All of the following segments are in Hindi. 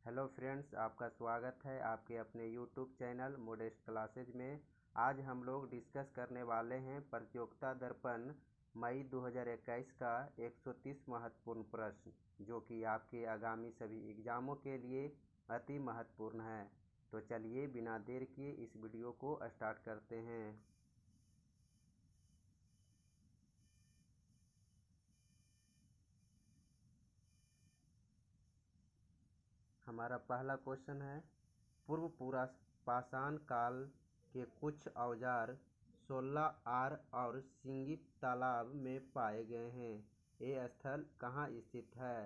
हेलो फ्रेंड्स, आपका स्वागत है आपके अपने यूट्यूब चैनल मोडेस्ट क्लासेज में। आज हम लोग डिस्कस करने वाले हैं प्रतियोगिता दर्पण मई 2021 का 130 महत्वपूर्ण प्रश्न, जो कि आपके आगामी सभी एग्जामों के लिए अति महत्वपूर्ण है। तो चलिए बिना देर किए इस वीडियो को स्टार्ट करते हैं। हमारा पहला क्वेश्चन है, पूर्व पाषाण काल के कुछ औजार 16 आर और सिंगी तालाब में पाए गए हैं। ये स्थल कहाँ स्थित है?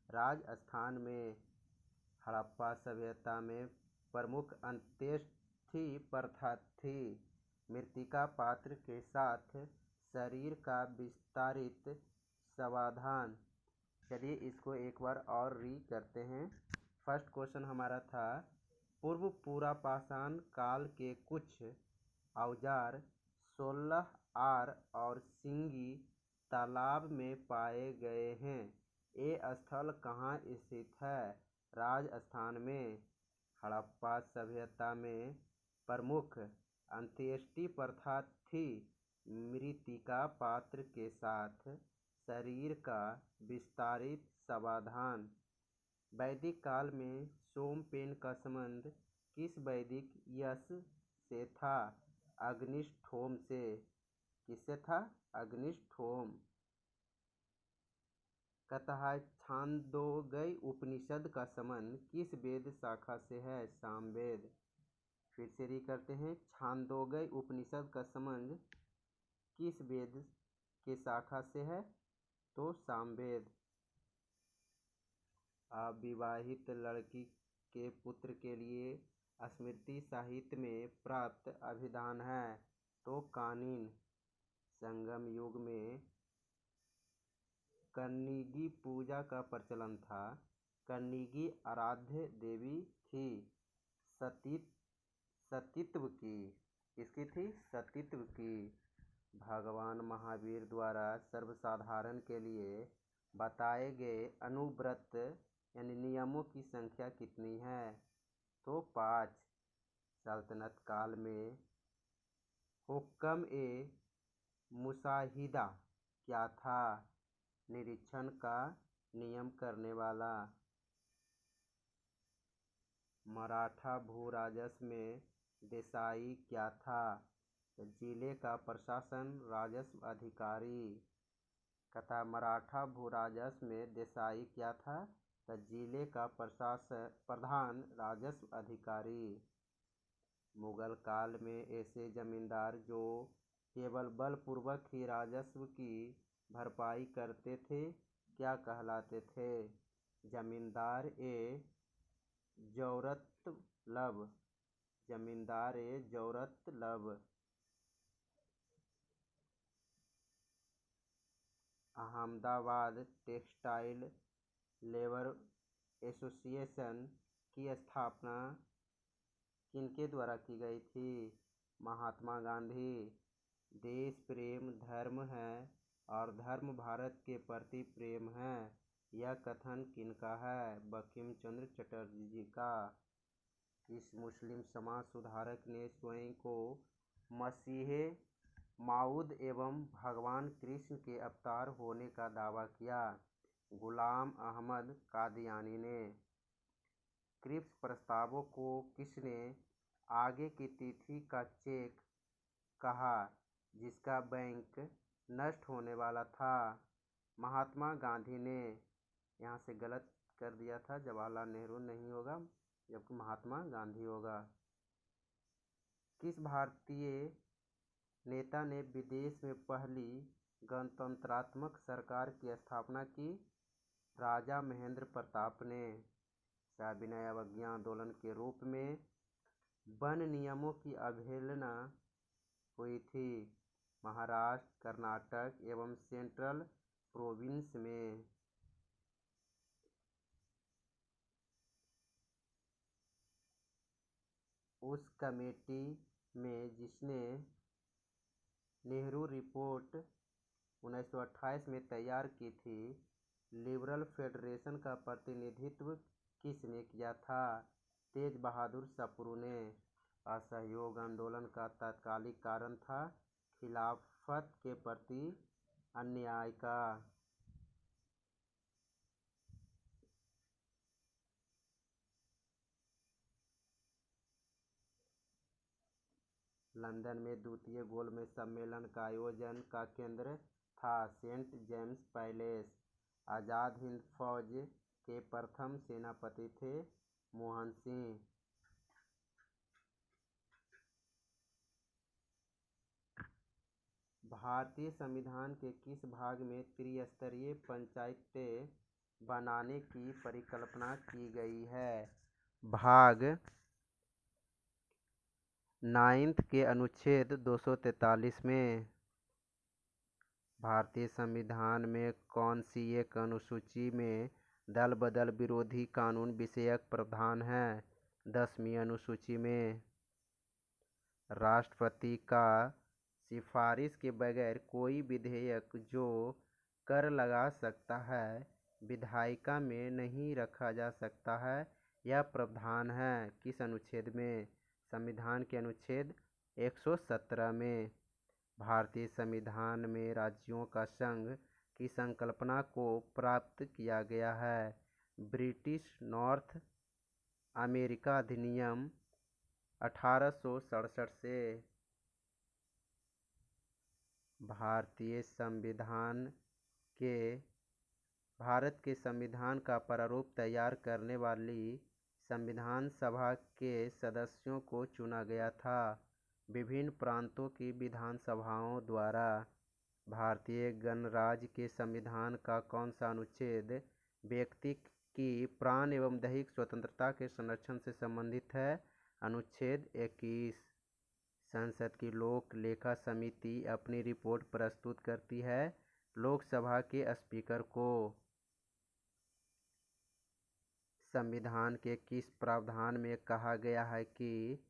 राजस्थान में। हड़प्पा सभ्यता में प्रमुख अंत्येष्टि प्रथा थी। मृतिका पात्र के साथ शरीर का विस्तारित समाधान। चलिए इसको एक बार और री करते हैं। फर्स्ट क्वेश्चन हमारा था, पूर्व पाषाण काल के कुछ औजार 16 आर और सिंगी तालाब में पाए गए हैं। ये स्थल कहाँ स्थित है? राजस्थान में। हड़प्पा सभ्यता में प्रमुख अंत्येष्टि प्रथा थी। मृतिका पात्र के साथ शरीर का विस्तारित समाधान। वैदिक काल में सोमपेन का संबंध किस वैदिक यश से था? अग्निष्ठोम से। किससे था? अग्निष्ठोम। कथा छांदोग्य उपनिषद का संबंध किस वेद शाखा से है? सामवेद। फिर से री करते हैं, छांदोग्य उपनिषद का संबंध किस वेद के शाखा से है? तो सामवेद। अविवाहित लड़की के पुत्र के लिए स्मृति साहित्य में प्राप्त अभिधान है? तो कानीन। संगम युग में कन्निगी पूजा का प्रचलन था। कन्निगी आराध्य देवी थी सतीत्व की। किसकी थी? सतीत्व की। भगवान महावीर द्वारा सर्वसाधारण के लिए बताए गए अनुव्रत यानी नियमों की संख्या कितनी है? तो 5। सल्तनत काल में हुक्म मुशाहिदा क्या था? निरीक्षण का नियम करने वाला। मराठा भूराजस्व में देसाई क्या था? जिले का प्रशासन राजस्व अधिकारी। कथा मराठा भूराजस्व में देसाई क्या था? जिले का प्रधान राजस्व अधिकारी। मुगल काल में ऐसे जमींदार जो केवल बलपूर्वक ही राजस्व की भरपाई करते थे, क्या कहलाते थे? जमींदार जौरतलब। जमींदार जौरतलब। अहमदाबाद टेक्सटाइल लेबर एसोसिएशन की स्थापना किनके द्वारा की गई थी? महात्मा गांधी। देश प्रेम धर्म है और धर्म भारत के प्रति प्रेम है, यह कथन किनका है? बंकिम चंद्र चटर्जी जी का। इस मुस्लिम समाज सुधारक ने स्वयं को मसीहे माऊद एवं भगवान कृष्ण के अवतार होने का दावा किया? गुलाम अहमद कादियानी ने। क्रिप्स प्रस्तावों को किसने आगे की तिथि का चेक कहा जिसका बैंक नष्ट होने वाला था? महात्मा गांधी ने। यहाँ से गलत कर दिया था, जवाहरलाल नेहरू नहीं होगा, जबकि महात्मा गांधी होगा। किस भारतीय नेता ने विदेश में पहली गणतंत्रात्मक सरकार की स्थापना की? राजा महेंद्र प्रताप ने। सविनय अवज्ञा आंदोलन के रूप में वन नियमों की अवहेलना हुई थी? महाराष्ट्र, कर्नाटक एवं सेंट्रल प्रोविंस में। उस कमेटी में जिसने नेहरू रिपोर्ट 1928 में तैयार की थी, लिबरल फेडरेशन का प्रतिनिधित्व किसने किया था? तेज बहादुर सप्रू ने। असहयोग आंदोलन का तात्कालिक कारण था खिलाफत के प्रति अन्याय का। लंदन में द्वितीय गोलमेज सम्मेलन का आयोजन का केंद्र था Saint James palace. Azad Hind फौज के प्रथम सेनापति थे मोहन सिंह। भारतीय संविधान के किस भाग में त्रिस्तरीय पंचायतें बनाने की परिकल्पना की गई है? भाग 9 के अनुच्छेद 243 में। भारतीय संविधान में कौन सी एक अनुसूची में दल बदल विरोधी कानून विषयक प्रावधान है? 10वीं अनुसूची में। राष्ट्रपति का सिफारिश के बगैर कोई विधेयक जो कर लगा सकता है विधायिका में नहीं रखा जा सकता है। यह प्रावधान है किस अनुच्छेद में? संविधान के अनुच्छेद 117 में। भारतीय संविधान में राज्यों का संघ की संकल्पना को प्राप्त किया गया है। ब्रिटिश नॉर्थ अमेरिका अधिनियम 1867 से। भारत के संविधान का प्रारूप तैयार करने वाली संविधान सभा के सदस्यों को चुना गया था विभिन्न प्रांतों की विधानसभाओं द्वारा। भारतीय गणराज्य के संविधान का कौन सा अनुच्छेद व्यक्ति की प्राण एवं दैहिक स्वतंत्रता के संरक्षण से संबंधित है? अनुच्छेद 21। संसद की लोक लेखा समिति अपनी रिपोर्ट प्रस्तुत करती है लोकसभा के स्पीकर को। संविधान के किस प्रावधान में कहा गया है कि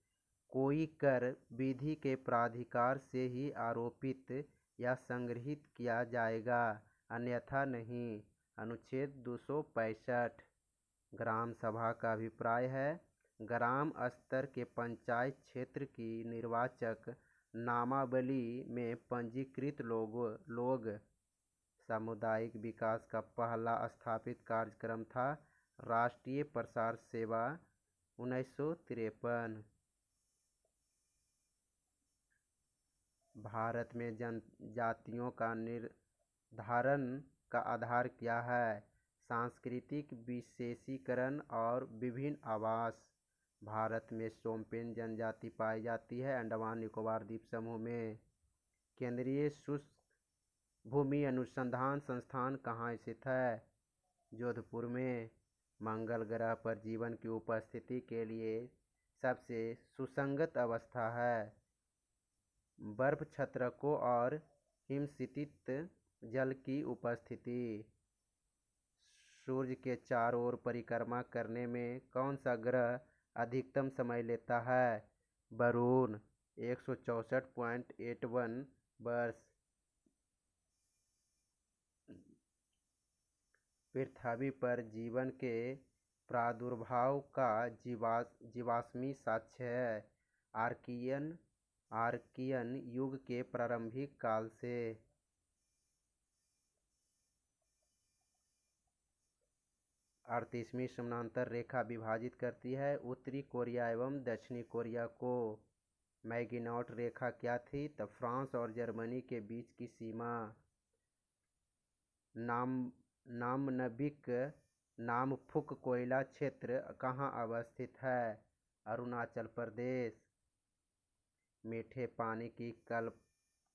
कोई कर विधि के प्राधिकार से ही आरोपित या संग्रहित किया जाएगा अन्यथा नहीं? अनुच्छेद 265। ग्राम सभा का अभिप्राय है ग्राम स्तर के पंचायत क्षेत्र की निर्वाचक नामावली में पंजीकृत लोग। सामुदायिक विकास का पहला स्थापित कार्यक्रम था राष्ट्रीय प्रसार सेवा 1953। भारत में जनजातियों का निर्धारण का आधार क्या है? सांस्कृतिक विशेषीकरण और विभिन्न आवास। भारत में सोमपेन जनजाति पाई जाती है अंडमान निकोबार द्वीप समूह में। केंद्रीय शुष्क भूमि अनुसंधान संस्थान कहाँ स्थित है? जोधपुर में। मंगल ग्रह पर जीवन की उपस्थिति के लिए सबसे सुसंगत अवस्था है बर्फ छत्रकों और हिमस्थित जल की उपस्थिति। सूर्य के चारों ओर परिक्रमा करने में कौन सा ग्रह अधिकतम समय लेता है? वरुण 164.81 वर्ष। पृथ्वी पर जीवन के प्रादुर्भाव का जीवाश्मी साक्ष्य है आर्कियन युग के प्रारंभिक काल से। 38वीं समानांतर रेखा विभाजित करती है उत्तरी कोरिया एवं दक्षिणी कोरिया को। मैगिनॉट रेखा क्या थी? तब फ्रांस और जर्मनी के बीच की सीमा। नामनबिक नामफुक कोयला क्षेत्र कहाँ अवस्थित है? अरुणाचल प्रदेश। मीठे पानी की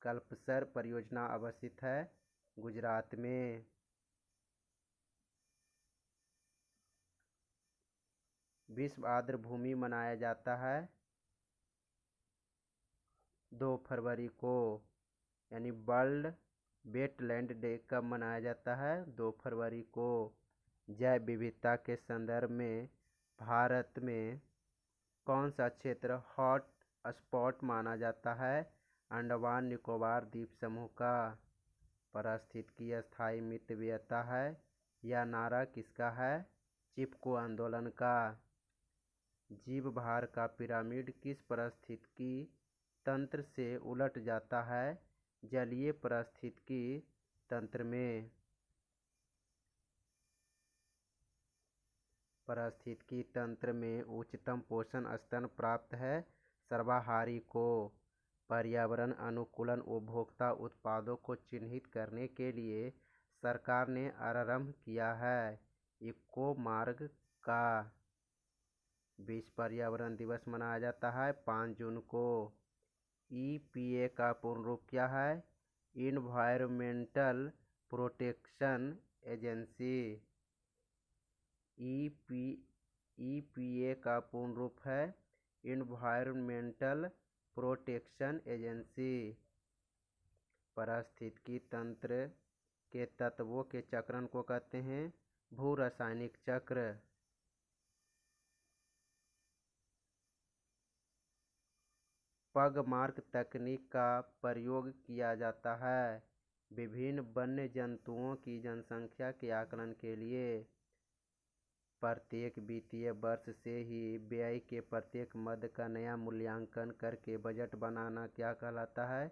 कल्पसर परियोजना अवस्थित है गुजरात में। विश्व आर्द्र भूमि मनाया जाता है 2 फरवरी को। यानी वर्ल्ड वेटलैंड डे कब मनाया जाता है? 2 फरवरी को। जैव विविधता के संदर्भ में भारत में कौन सा क्षेत्र हॉट स्पॉट माना जाता है? अंडमान निकोबार द्वीप समूह का। पारिस्थितिकी स्थायी मितव्ययता है यह नारा किसका है? चिपको आंदोलन का। जीव भार का पिरामिड किस पारिस्थितिकी तंत्र से उलट जाता है? जलीय पारिस्थितिकी तंत्र में। पारिस्थितिकी तंत्र में उच्चतम पोषण स्तर प्राप्त है सर्वाहारी को। पर्यावरण अनुकूलन उपभोक्ता उत्पादों को चिन्हित करने के लिए सरकार ने आरंभ किया है इको मार्ग का। विश्व पर्यावरण दिवस मनाया जाता है 5 जून को। EPA का पूर्ण रूप क्या है? Environmental protection agency. EPA का पूर्ण रूप है इन्वायरमेंटल प्रोटेक्शन एजेंसी। पारिस्थितिकी तंत्र के तत्वों के चक्रण को कहते हैं भू रासायनिक चक्र। पगमार्क तकनीक का प्रयोग किया जाता है विभिन्न वन्य जंतुओं की जनसंख्या के आकलन के लिए। प्रत्येक वित्तीय वर्ष से ही व्यय के प्रत्येक मद का नया मूल्यांकन करके बजट बनाना क्या कहलाता है?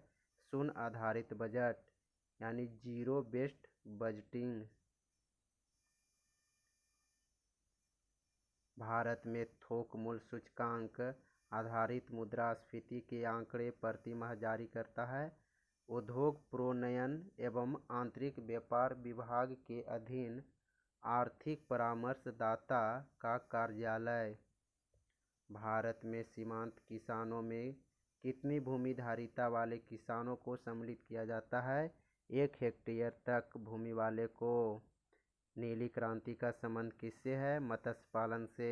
शून्य आधारित बजट यानी जीरो बेस्ड बजटिंग। भारत में थोक मूल्य सूचकांक आधारित मुद्रास्फीति के आंकड़े प्रति माह जारी करता है उद्योग प्रोन्नयन एवं आंतरिक व्यापार विभाग के अधीन आर्थिक परामर्शदाता का कार्यालय। भारत में सीमांत किसानों में कितनी भूमि धारिता वाले किसानों को सम्मिलित किया जाता है? 1 हेक्टेयर तक भूमि वाले को। नीली क्रांति का संबंध किससे है? मत्स्य पालन से।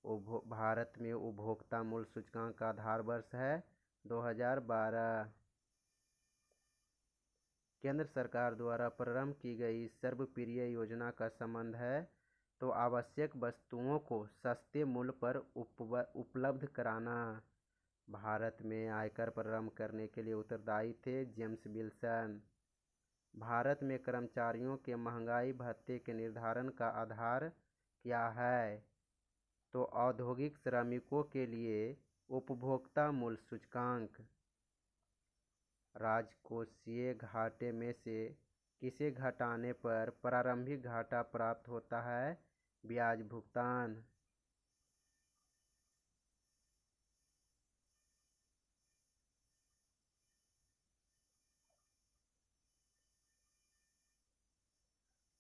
भारत में उपभोक्ता मूल्य सूचकांक का आधार वर्ष है 2012। केंद्र सरकार द्वारा प्रारंभ की गई सर्वप्रिय योजना का संबंध है तो आवश्यक वस्तुओं को सस्ते मूल्य पर उपलब्ध कराना। भारत में आयकर प्रारंभ करने के लिए उत्तरदायी थे जेम्स विल्सन। भारत में कर्मचारियों के महंगाई भत्ते के निर्धारण का आधार क्या है? तो औद्योगिक श्रमिकों के लिए उपभोक्ता मूल्य सूचकांक। राजकोषीय घाटे में से किसे घटाने पर प्रारंभिक घाटा प्राप्त होता है? ब्याज भुगतान।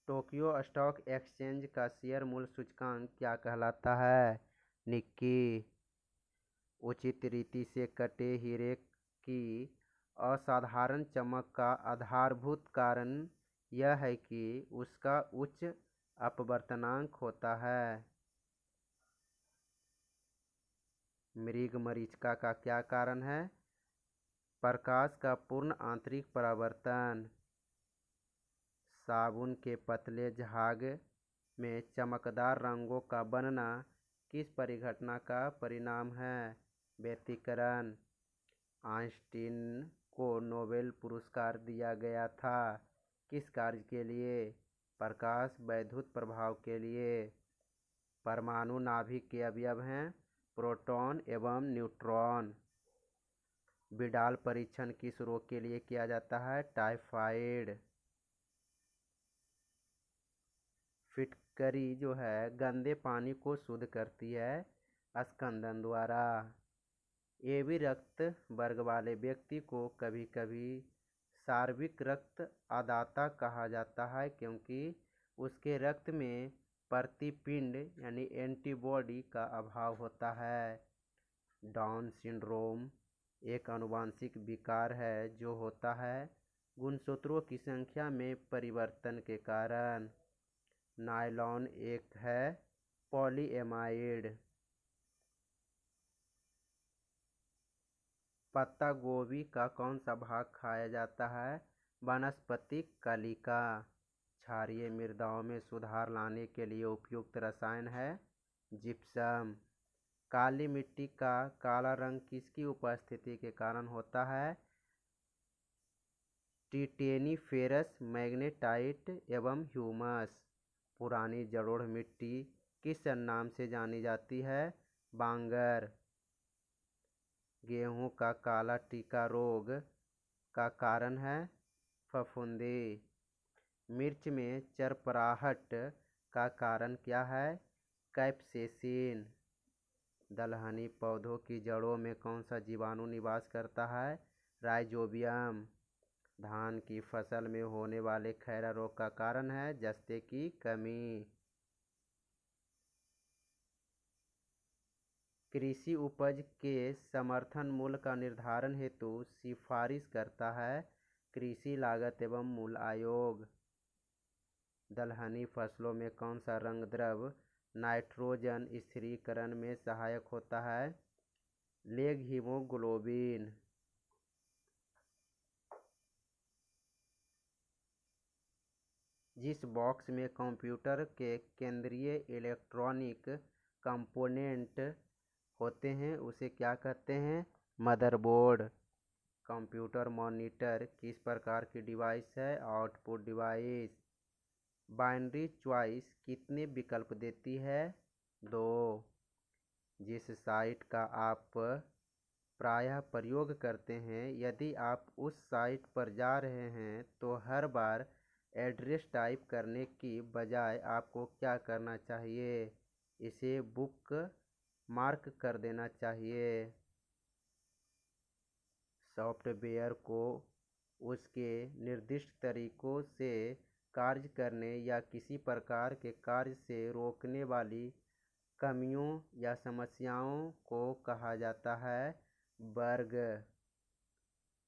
टोक्यो स्टॉक एक्सचेंज का शेयर मूल्य सूचकांक क्या कहलाता है? निक्की। उचित रीति से कटे हीरे की असाधारण चमक का आधारभूत कारण यह है कि उसका उच्च अपवर्तनांक होता है। मृगमरीचिका का क्या कारण है? प्रकाश का पूर्ण आंतरिक परावर्तन। साबुन के पतले झाग में चमकदार रंगों का बनना किस परिघटना का परिणाम है? व्यतिकरण। आइंस्टीन को नोबेल पुरस्कार दिया गया था किस कार्य के लिए? प्रकाश वैद्युत प्रभाव के लिए। परमाणु नाभिक के अवयव हैं प्रोटॉन एवं न्यूट्रॉन। बिडाल परीक्षण किस रोग के लिए किया जाता है? टाइफाइड। फिटकरी जो है गंदे पानी को शुद्ध करती है स्कंदन द्वारा। AB रक्त वर्ग वाले व्यक्ति को कभी कभी सार्विक रक्त अदाता कहा जाता है क्योंकि उसके रक्त में प्रतिपिंड यानी एंटीबॉडी का अभाव होता है। डाउन सिंड्रोम एक आनुवंशिक विकार है जो होता है गुणसूत्रों की संख्या में परिवर्तन के कारण। नायलॉन एक है पॉलीएमाइड। पत्ता गोभी का कौन सा भाग खाया जाता है? वानस्पतिक कलिका। क्षारीय मृदाओं में सुधार लाने के लिए उपयुक्त रसायन है जिप्सम। काली मिट्टी का काला रंग किसकी उपस्थिति के कारण होता है? टिटेनीफेरस मैग्नेटाइट एवं ह्यूमस। पुरानी जलोढ़ मिट्टी किस नाम से जानी जाती है? बांगर। गेहूं का काला टीका रोग का कारण है? फफूंदी। मिर्च में चरपराहट का कारण क्या है? कैप्सेसिन। दलहनी पौधों की जड़ों में कौन सा जीवाणु निवास करता है? राइजोबियम। धान की फसल में होने वाले खैरा रोग का कारण है? जस्ते की कमी। कृषि उपज के समर्थन मूल्य का निर्धारण हेतु सिफारिश करता है कृषि लागत एवं मूल्य आयोग। दलहनी फसलों में कौन सा रंग द्रव्य नाइट्रोजन स्थिरीकरण में सहायक होता है? Leg haemoglobin. जिस बॉक्स में कंप्यूटर के केंद्रीय इलेक्ट्रॉनिक कंपोनेंट होते हैं उसे क्या कहते हैं? मदरबोर्ड। कंप्यूटर मॉनिटर किस प्रकार की डिवाइस है? Output device. बाइनरी चॉइस कितने विकल्प देती है? 2। जिस साइट का आप प्रायः प्रयोग करते हैं, यदि आप उस साइट पर जा रहे हैं तो हर बार एड्रेस टाइप करने की बजाय आपको क्या करना चाहिए? इसे बुक मार्क कर देना चाहिए। सॉफ्टवेयर को उसके निर्दिष्ट तरीकों से कार्य करने या किसी प्रकार के कार्य से रोकने वाली कमियों या समस्याओं को कहा जाता है बग।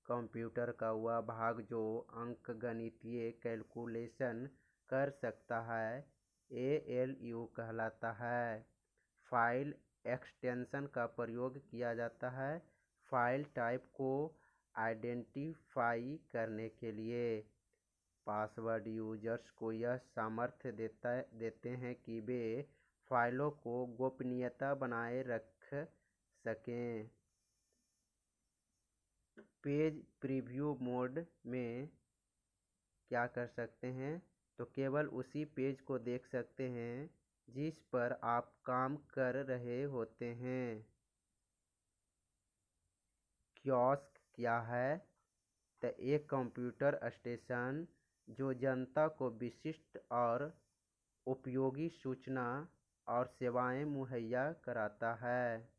कंप्यूटर का वह भाग जो अंकगणितीय कैलकुलेशन कर सकता है ALU कहलाता है। फाइल एक्सटेंशन का प्रयोग किया जाता है फाइल टाइप को आइडेंटिफाई करने के लिए। पासवर्ड यूजर्स को यह सामर्थ्य देते हैं कि वे फाइलों को गोपनीयता बनाए रख सकें। पेज प्रीव्यू मोड में क्या कर सकते हैं? तो केवल उसी पेज को देख सकते हैं जिस पर आप काम कर रहे होते हैं। कियोस्क क्या है? तो एक कंप्यूटर स्टेशन जो जनता को विशिष्ट और उपयोगी सूचना और सेवाएं मुहैया कराता है।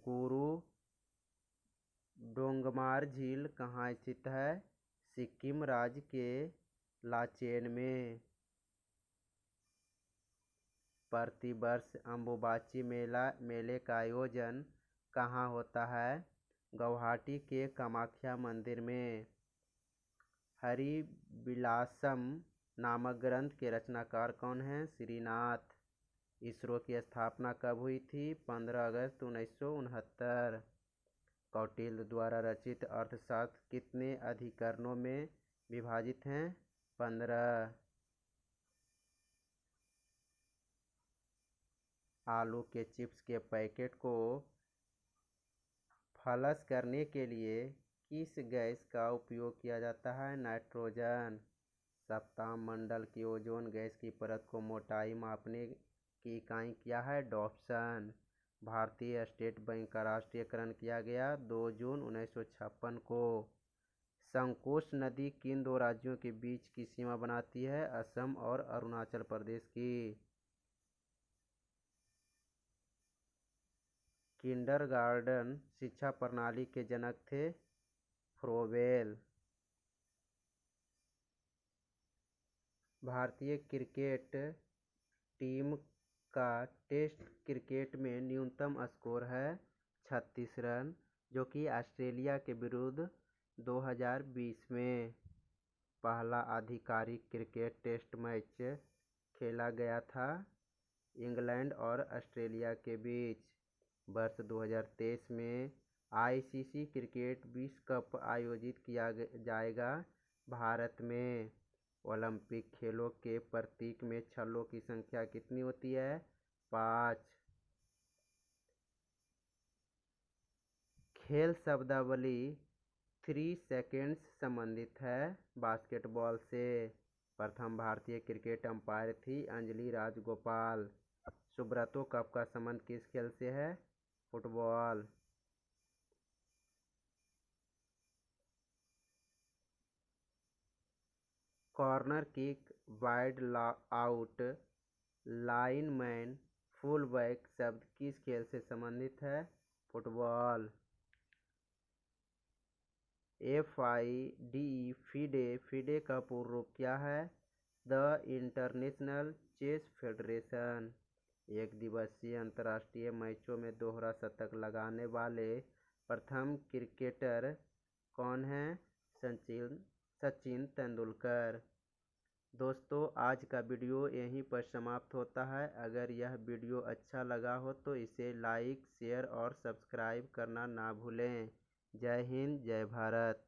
गुरु डोंगमार झील कहाँ स्थित है? सिक्किम राज्य के लाचेन में। प्रतिवर्ष अम्बुबाची मेले का आयोजन कहाँ होता है? गुवाहाटी के कामाख्या मंदिर में। हरिविलासम नामक ग्रंथ के रचनाकार कौन हैं? श्रीनाथ। इसरो की स्थापना कब हुई थी? 15 अगस्त 1969। कौटिल्य द्वारा रचित अर्थशास्त्र कितने अधिकरणों में विभाजित हैं? 15। आलू के चिप्स के पैकेट को फ्लश करने के लिए किस गैस का उपयोग किया जाता है? नाइट्रोजन। सप्ताहमंडल की ओजोन गैस की परत को मोटाई मापने की इकाई क्या है? डॉप्सन। भारतीय स्टेट बैंक का राष्ट्रीयकरण किया गया 2 जून 1956 को। संकोश नदी किन 2 राज्यों के बीच की सीमा बनाती है? असम और अरुणाचल प्रदेश की। किंडरगार्टन शिक्षा प्रणाली के जनक थे फ्रोबेल। भारतीय क्रिकेट टीम का टेस्ट क्रिकेट में न्यूनतम स्कोर है 36 रन, जो कि ऑस्ट्रेलिया के विरुद्ध 2020 में पहला आधिकारिक क्रिकेट टेस्ट मैच खेला गया था इंग्लैंड और ऑस्ट्रेलिया के बीच। वर्ष 2023 में ICC क्रिकेट विश्व कप आयोजित किया जाएगा भारत में। ओलंपिक खेलों के प्रतीक में छल्लों की संख्या कितनी होती है? 5। खेल शब्दावली 3 सेकेंड्स संबंधित है बास्केटबॉल से। प्रथम भारतीय क्रिकेट अंपायर थी अंजलि राजगोपाल। सुब्रतो कप का संबंध किस खेल से है? Football. Corner kick, wide out, lineman, full back शब्द किस खेल से संबंधित है? फुटबॉल। FIDE फिडे का पूर्ण रूप क्या है? The international chess federation. एक दिवसीय अंतर्राष्ट्रीय मैचों में दोहरा शतक लगाने वाले प्रथम क्रिकेटर कौन हैं? सचिन तेंदुलकर। दोस्तों, आज का वीडियो यहीं पर समाप्त होता है। अगर यह वीडियो अच्छा लगा हो तो इसे लाइक, शेयर और सब्सक्राइब करना ना भूलें। जय हिंद, जय भारत।